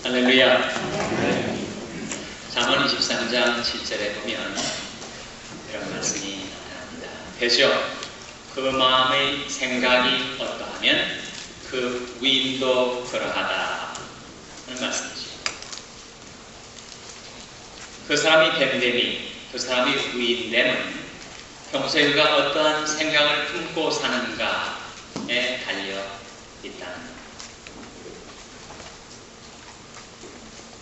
할렐루야. 잠언 23장 7절에 보면 이런 말씀이 나옵니다. 되죠? 그 마음의 생각이 어떠하면 그 위인도 그러하다 하는 말씀이죠. 그 사람이 됨됨이, 그 사람이 위인됨은 평소에 그가 어떠한 생각을 품고 사는가에 달려 있다는 것.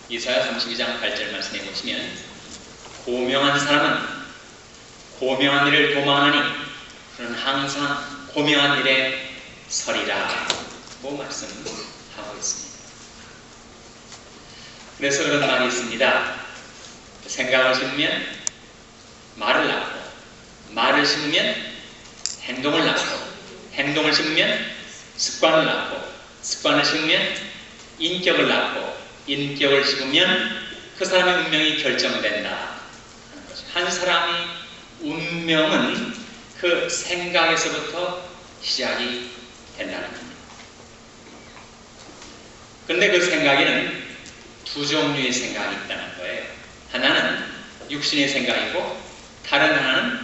이사야 32장 8절 말씀해 보시면 고명한 사람은 고명한 일을 도망하니 그는 항상 고명한 일에 서리라고 말씀하고 있습니다. 그래서 그런 말이 있습니다. 생각을 심으면 말을 낳고, 말을 심으면 행동을 낳고, 행동을 심으면 습관을 낳고, 습관을 심으면 인격을 낳고, 인격을 심으면 그 사람의 운명이 결정된다 하는 거죠. 한 사람의 운명은 그 생각에서부터 시작이 된다는 겁니다. 그런데 그 생각에는 두 종류의 생각이 있다는 거예요. 하나는 육신의 생각이고 다른 하나는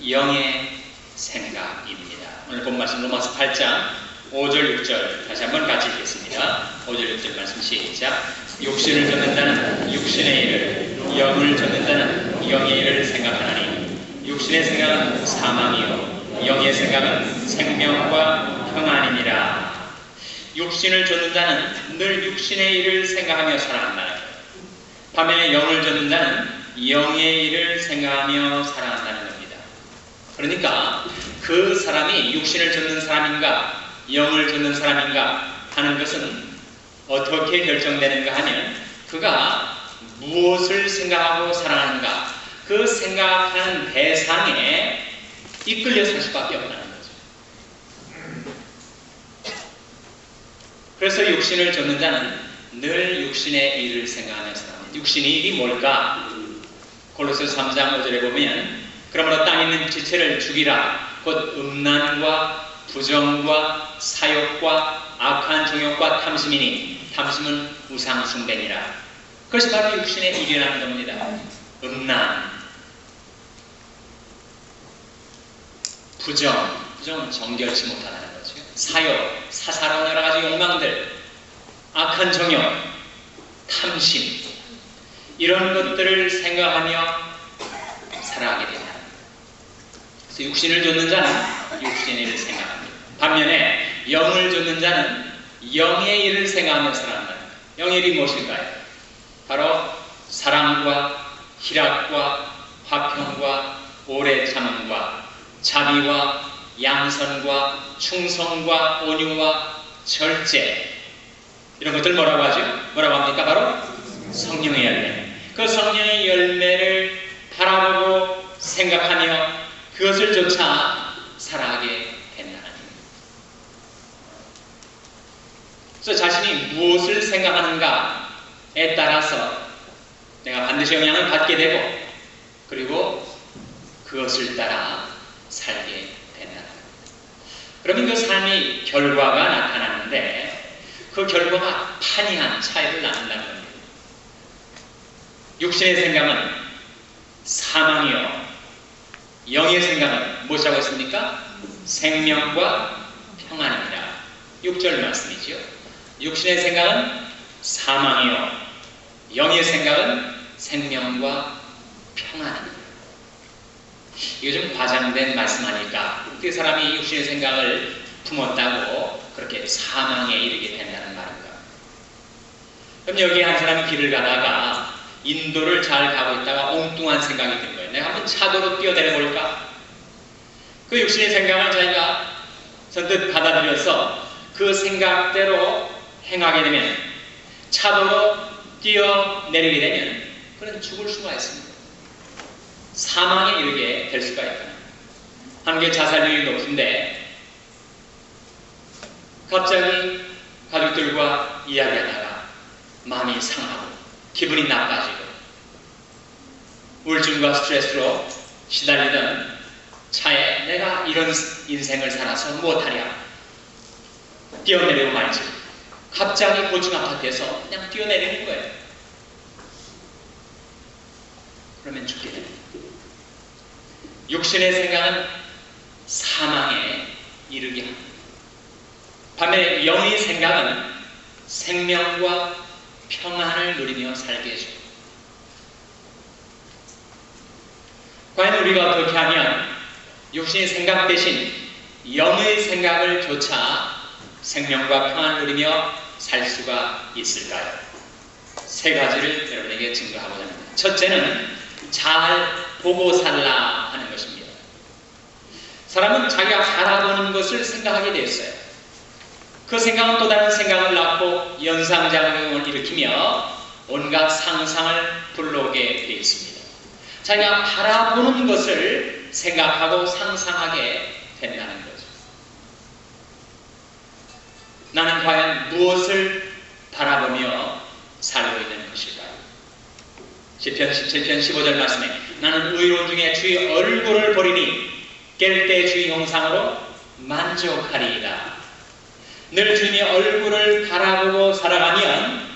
영의 생각입니다. 오늘 본 말씀 로마서 8장 5절 6절 다시 한번 같이 읽겠습니다. 5절 6절 말씀 시작. 육신을 쫓는다는 육신의 일을, 영을 쫓는다는 영의 일을 생각하나니 육신의 생각은 사망이요 영의 생각은 생명과 평안이니라. 육신을 쫓는다는 늘 육신의 일을 생각하며 살아간다는 거예요. 반면에 영을 쫓는다는 영의 일을 생각하며 살아간다는 겁니다. 그러니까 그 사람이 육신을 쫓는 사람인가 영을 쫓는 사람인가 하는 것은 어떻게 결정되는가 하면 그가 무엇을 생각하고 살아가는가 그 생각하는 대상에 이끌려 살 수밖에 없다는 거죠. 그래서 육신을 쫓는 자는 늘 육신의 일을 생각하며 살아갑니다. 육신의 일이 뭘까? 골로새서 3장 5절에 보면 그러므로 땅에 있는 지체를 죽이라 곧 음란과 부정과 사욕과 악한 정욕과 탐심이니 탐심은 우상 숭배니라. 그것이 바로 육신의 일이라는 겁니다. 음란, 부정은 정결치 못하다는 거죠. 사욕, 사사로운 여러 가지 욕망들, 악한 정욕, 탐심 이런 것들을 생각하며 살아가게 된다. 그래서 육신을 쫓는 자는 육신의 일을 생각합니다. 반면에 영을 쫓는 자는 영의 일을 생각하며 살아간다. 영의 일이 무엇일까요? 바로 사랑과 희락과 화평과 오래 참음과 자비와 양선과 충성과 온유와 절제 이런 것들 뭐라고 하죠? 뭐라고 합니까? 바로 성령의 열매. 그 성령의 열매를 바라보고 생각하며 그것을 쫓아 살아가게 된다는 겁니다. 그래서 자신이 무엇을 생각하는가에 따라서 내가 반드시 영향을 받게 되고 그리고 그것을 따라 살게 된다는 겁니다. 그러면 그 삶의 결과가 나타나는데 그 결과가 판이한 차이를 낳는다는 겁니다. 육신의 생각은 사망이요 영의 생각은 무엇이라고 했습니까? 생명과 평안입니다. 6절 말씀이지요. 육신의 생각은 사망이요 영의 생각은 생명과 평안입니다. 이게 좀 과장된 말씀 아닐까? 그 사람이 육신의 생각을 품었다고 그렇게 사망에 이르게 된다는 말인가? 그럼 여기에 한 사람이 길을 가다가 인도를 잘 가고 있다가 엉뚱한 생각이 든 거예요. 내가 한번 차도로 뛰어내려 볼까? 그 육신의 생각을 자기가 선뜻 받아들여서 그 생각대로 행하게 되면 차도로 뛰어내리게 되면 그는 죽을 수가 있습니다. 사망에 이르게 될 수가 있다. 한국의 자살률이 높은데 갑자기 가족들과 이야기하다가 마음이 상하고 기분이 나빠지고 우울증과 스트레스로 시달리던 차에 내가 이런 인생을 살아서 무엇하랴 뛰어내리고 말지 갑자기 고층 아파트에서 그냥 뛰어내리는 거예요. 그러면 죽게 됩니다. 육신의 생각은 사망에 이르게 합니다. 반면에 영의 생각은 생명과 평안을 누리며 살게 해줍니다. 과연 우리가 어떻게 하면 육신의 생각 대신 영의 생각을 조차 생명과 평안을 누리며 살 수가 있을까요? 세 가지를 여러분에게 증거하고자 합니다. 첫째는 잘 보고 살라 하는 것입니다. 사람은 자기가 바라보는 것을 생각하게 되었어요. 그 생각은 또 다른 생각을 낳고 연상작용을 일으키며 온갖 상상을 불러오게 되어 있습니다. 자기가 바라보는 것을 생각하고 상상하게 된다는 거죠. 나는 과연 무엇을 바라보며 살고 있는 것일까요? 시편 17편 15절 말씀에 나는 의로운 중에 주의 얼굴을 보리니 깰 때 주의 형상으로 만족하리이다. 늘 주님의 얼굴을 바라보고 살아가면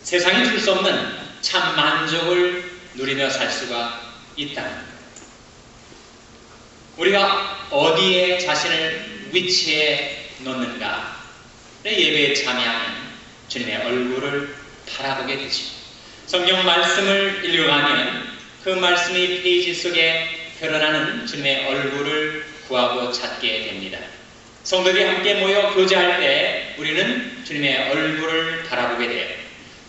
세상이 줄 수 없는 참 만족을 누리며 살 수가 있다는 거예요. 우리가 어디에 자신을 위치해 놓는가? 예배에 참여하면 주님의 얼굴을 바라보게 되죠. 성경 말씀을 읽어가면 그 말씀의 페이지 속에 드러나는 주님의 얼굴을 구하고 찾게 됩니다. 성도들이 함께 모여 교제할 때 우리는 주님의 얼굴을 바라보게 돼요.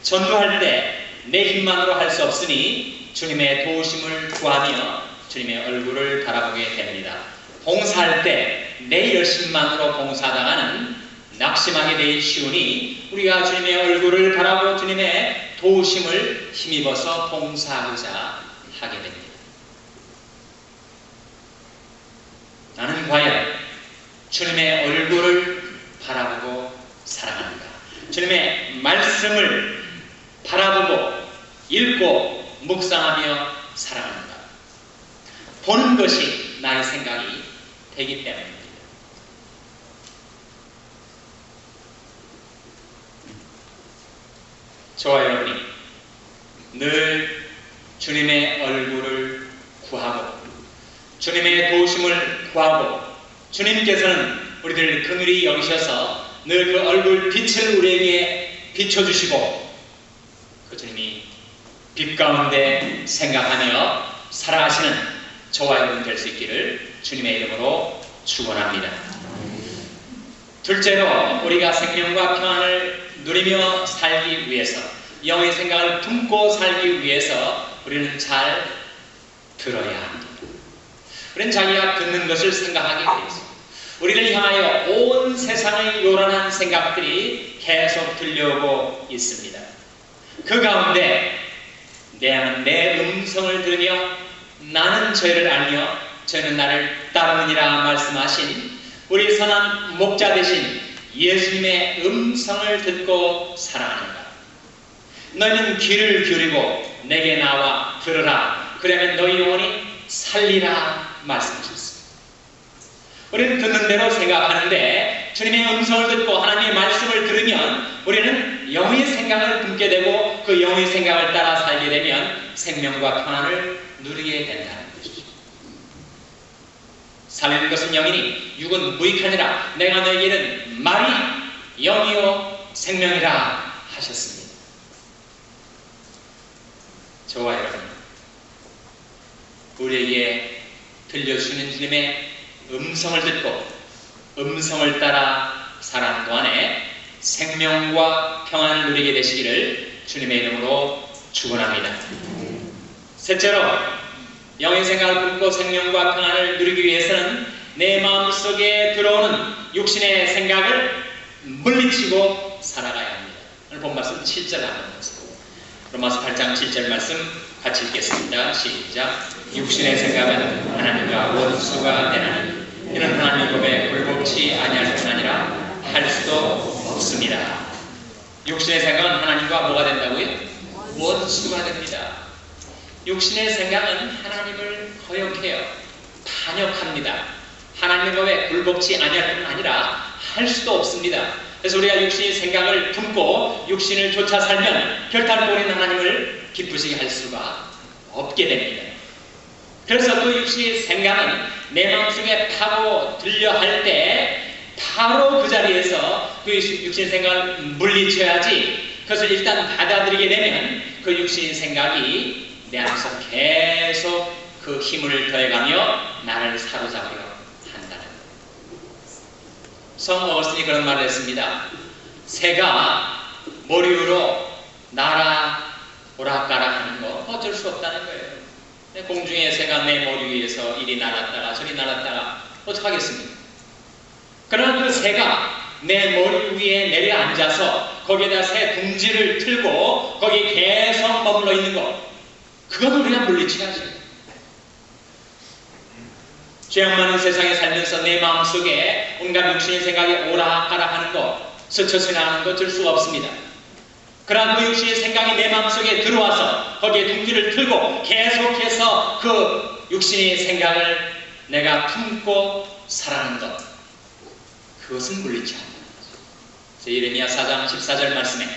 전도할 때 내 힘만으로 할 수 없으니 주님의 도우심을 구하며 주님의 얼굴을 바라보게 됩니다. 봉사할 때 내 열심만으로 봉사하다가는 낙심하게 되기 쉬우니 우리가 주님의 얼굴을 바라보고 주님의 도우심을 힘입어서 봉사하고자 하게 됩니다. 나는 과연 주님의 얼굴을 바라보고 살아가는가? 주님의 말씀을 바라보고 읽고 묵상하며 살아가는가? 보는 것이 나의 생각이 되기 때문입니다. 저와 여러분이 늘 주님의 얼굴을 구하고 주님의 도우심을 구하고 주님께서는 우리들 긍휼히 여기셔서 늘 그 얼굴 빛을 우리에게 비춰주시고 그 주님이 빛 가운데 생각하며 살아가시는 저와 여러분 될 수 있기를 주님의 이름으로 축원합니다. 둘째로 우리가 생명과 평안을 누리며 살기 위해서 영의 생각을 품고 살기 위해서 우리는 잘 들어야 합니다. 우리는 자기가 듣는 것을 생각하게 되어 있습니다. 우리를 향하여 온 세상의 요란한 생각들이 계속 들려오고 있습니다. 그 가운데 내 음성을 들으며 나는 저희를 알며 저희는 나를 따르느니라 말씀하신 우리 선한 목자 되신 예수님의 음성을 듣고 살아가는가? 너희는 귀를 기울이고 내게 나와 들으라. 그러면 너희 영혼이 살리라 말씀하셨습니다. 우리는 듣는 대로 생각하는데 주님의 음성을 듣고 하나님의 말씀을 들으면 우리는 영의 생각을 품게 되고 그 영의 생각을 따라 살게 되면 생명과 평안을 누리게 된다는 것이죠. 살리는 것은 영이니 육은 무익하니라. 내가 너에게는 말이 영이요 생명이라 하셨습니다. 저와 여러분, 우리에게 들려주시는 주님의 음성을 듣고 음성을 따라 살아가는 동안에 생명과 평안을 누리게 되시기를 주님의 이름으로 축원합니다. 셋째로 영의 생각을 품고 생명과 평안을 누리기 위해서는 내 마음속에 들어오는 육신의 생각을 물리치고 살아가야 합니다. 오늘 본 말씀 7절 한번 보세요. 로마서 8장 7절 말씀 같이 읽겠습니다. 시작. 육신의 생각은 하나님과 원수가 되나니 이는 하나님의 법에 굴복치 아니할 뿐 아니라 할 수도 없습니다. 육신의 생각은 하나님과 뭐가 된다고요? 원수가 됩니다. 육신의 생각은 하나님을 거역해요. 반역합니다. 하나님의 법에 굴복치 아니할 뿐 아니라 할 수도 없습니다. 그래서 우리가 육신의 생각을 품고 육신을 쫓아 살면 결단코 우리는 하나님을 기쁘시게 할 수가 없게 됩니다. 그래서 그 육신의 생각은 내 마음속에 파고들려 할 때 바로 그 자리에서 그 육신의 생각을 물리쳐야지, 그것을 일단 받아들이게 되면 그 육신의 생각이 내 안에서 계속 그 힘을 더해가며 나를 사로잡으려 한다는 거예요. 성 어거스틴이 그런 말을 했습니다. 새가 머리 위로 날아 오락가락 하는 거 어쩔 수 없다는 거예요. 공중에 새가 내 머리 위에서 이리 날았다가 저리 날았다가 어떡하겠습니까? 그러나 그 새가 내 머리 위에 내려앉아서 거기에다 새 둥지를 틀고 거기에 계속 머물러 있는 것, 그건 우리가 물리쳐야죠. 죄악 많은 세상에 살면서 내 마음속에 온갖 육신의 생각이 오락가락하는 것, 스쳐 지나가는 것 어쩔 수가 없습니다. 그러나 그 육신의 생각이 내 마음속에 들어와서 거기에 둥지를 틀고 계속해서 그 육신의 생각을 내가 품고 살아가는 것, 그것은 물리쳐야 합니다. 예레미야 4장 14절 말씀에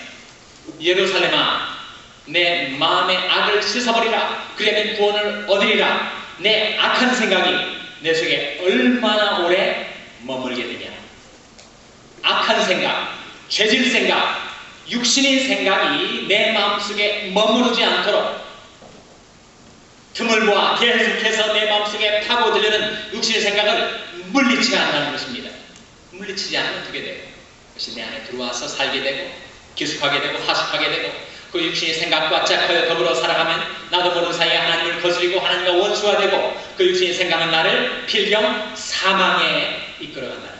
예루살렘아 내 마음의 악을 씻어버리라, 그러면 구원을 얻으리라. 내 악한 생각이 내 속에 얼마나 오래 머물게 되냐. 악한 생각, 죄질 생각, 육신의 생각이 내 마음속에 머무르지 않도록 틈을 보아 계속해서 내 마음속에 파고들려는 육신의 생각을 물리치지 않는다는 것입니다. 물리치지 않으면 어떻게 돼요? 그것이 내 안에 들어와서 살게 되고 기숙하게 되고 하숙하게 되고 그 육신의 생각과 짝하여 더불어 살아가면 나도 모르는 사이에 하나님을 거스리고 하나님과 원수가 되고 그 육신의 생각은 나를 필경 사망에 이끌어간다.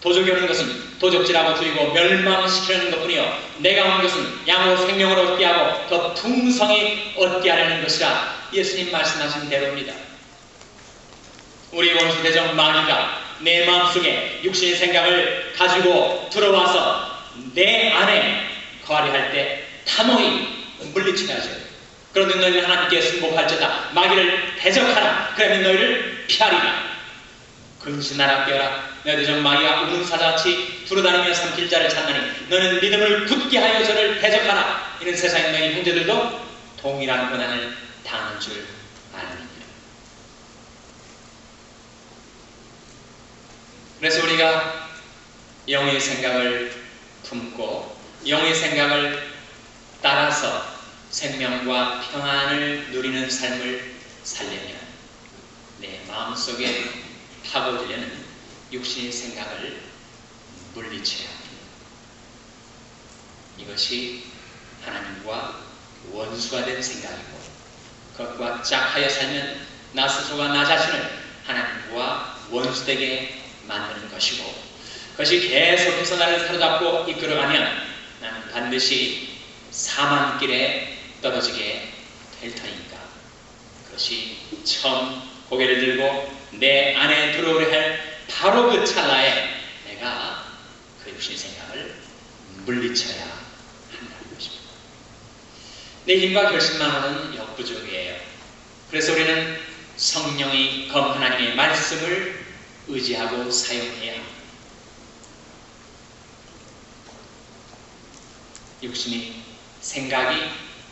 도적이 오는 것은 도적질하고 죽이고 멸망시키는 것뿐이요 내가 온 것은 양으로 생명을 얻게 하고 더 풍성히 얻게 하려는 것이라. 예수님 말씀하신 대로입니다. 우리 원수 대적 마귀가 내 마음속에 육신의 생각을 가지고 들어와서 내 안에 거하려 할 때 단호히 물리쳐야죠. 그런데 너희는 하나님께 승복할지어다. 마귀를 대적하라. 그러면 너희를 피하리라. 근신하라 깨어라. 너희 대적 마귀가 우는 사자같이 두루다니며 삼킬 자를 찾나니 너는 믿음을 굳게 하여 저를 대적하라. 이는 세상에 너희 형제들도 동일한 고난을 당하는 줄 아느니라. 그래서 우리가 영의 생각을 품고 영의 생각을 따라서 생명과 평안을 누리는 삶을 살려면 내 마음속에 파고들려는 육신의 생각을 물리쳐야 합니다. 이것이 하나님과 원수가 된 생각이고 그것과 짝하여 살면 나 스스로가 나 자신을 하나님과 원수되게 만드는 것이고 그것이 계속해서 나를 사로잡고 이끌어가면 나는 반드시 사망길에 떨어지게 될 터니까 그것이 처음 고개를 들고 내 안에 들어오려 할 바로 그 찰나에 내가 그 육신의 생각을 물리쳐야 한다는 것입니다. 내 힘과 결심만으로는 역부족이에요. 그래서 우리는 성령이 검 하나님의 말씀을 의지하고 사용해야 합니다. 육신이 생각이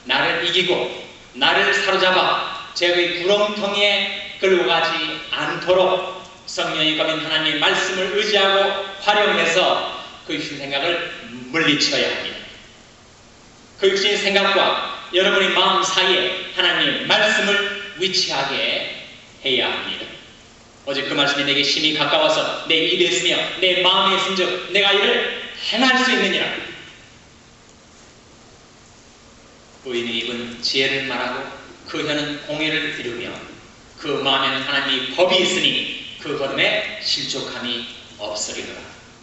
나를 이기고 나를 사로잡아 죄의 구렁텅이에 끌고 가지 않도록 성령이 검인 하나님의 말씀을 의지하고 활용해서 그 육신의 생각을 물리쳐야 합니다. 그 육신의 생각과 여러분의 마음 사이에 하나님의 말씀을 위치하게 해야 합니다. 오직 그 말씀이 내게 심히 가까워서 내 입에 있으며 내 마음에 있은즉 내가 이를 행할 수 있느니라. 의인의 입은 지혜를 말하고 그 혀는 공의를 이루며 그 마음에는 하나님의 법이 있으니 그 걸음에 실족함이 없으리로라.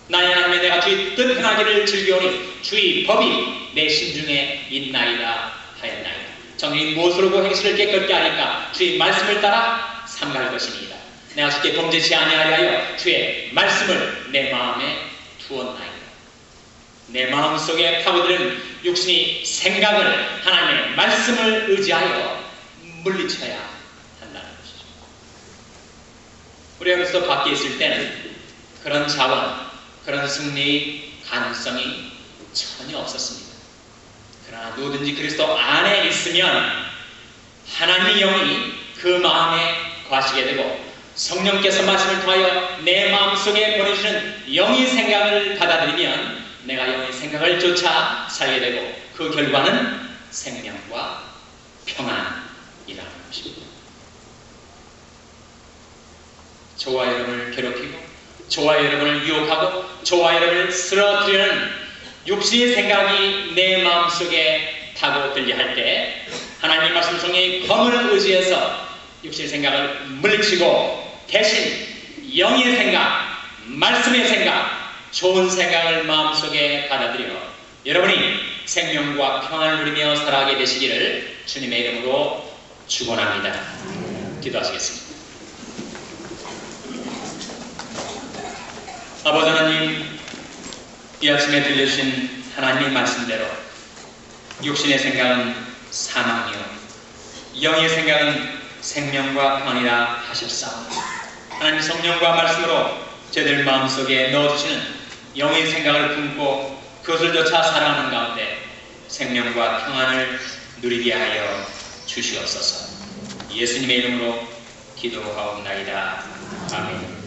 나의 하나님의 내가 주의 뜻 행하기를 즐겨오니 주의 법이 내 심중에 있나이다 하였나이다. 정의 무엇으로고 행실을 깨끗게 하니까 주의 말씀을 따라 삼갈 것이니이다. 내가 주께 범죄치 아니하려 하여 주의 말씀을 내 마음에 두었나이다. 내 마음속에 파고드는 육신이 생각을 하나님의 말씀을 의지하여 물리쳐야 한다는 것이죠. 우리가 그래서 밖에 있을 때는 그런 자원, 그런 승리 가능성이 전혀 없었습니다. 그러나 누구든지 그리스도 안에 있으면 하나님의 영이 그 마음에 거하시게 되고 성령께서 말씀을 통하여 내 마음속에 보내주시는 영의 생각을 받아들이면 내가 영의 생각을 쫓아 살게 되고 그 결과는 생명과 평안이라는 것입니다. 저와 여러분을 괴롭히고 저와 여러분을 유혹하고 저와 여러분을 쓰러뜨리는 육신의 생각이 내 마음속에 타고들려 할 때 하나님의 말씀 성령의 검을 의지해서 육신의 생각을 물리치고 대신 영의 생각, 말씀의 생각, 좋은 생각을 마음속에 받아들여 여러분이 생명과 평안을 누리며 살아가게 되시기를 주님의 이름으로 축원합니다. 기도하시겠습니다. 아버지 하나님, 이 아침에 들려주신 하나님의 말씀대로 육신의 생각은 사망이요 영의 생각은 생명과 평안이라 하셨사오니 하나님 성령과 말씀으로 저희들 마음속에 넣어주시는 영의 생각을 품고 그것을 쫓아 살아가는 가운데 생명과 평안을 누리게 하여 주시옵소서. 예수님의 이름으로 기도하옵나이다. 아멘.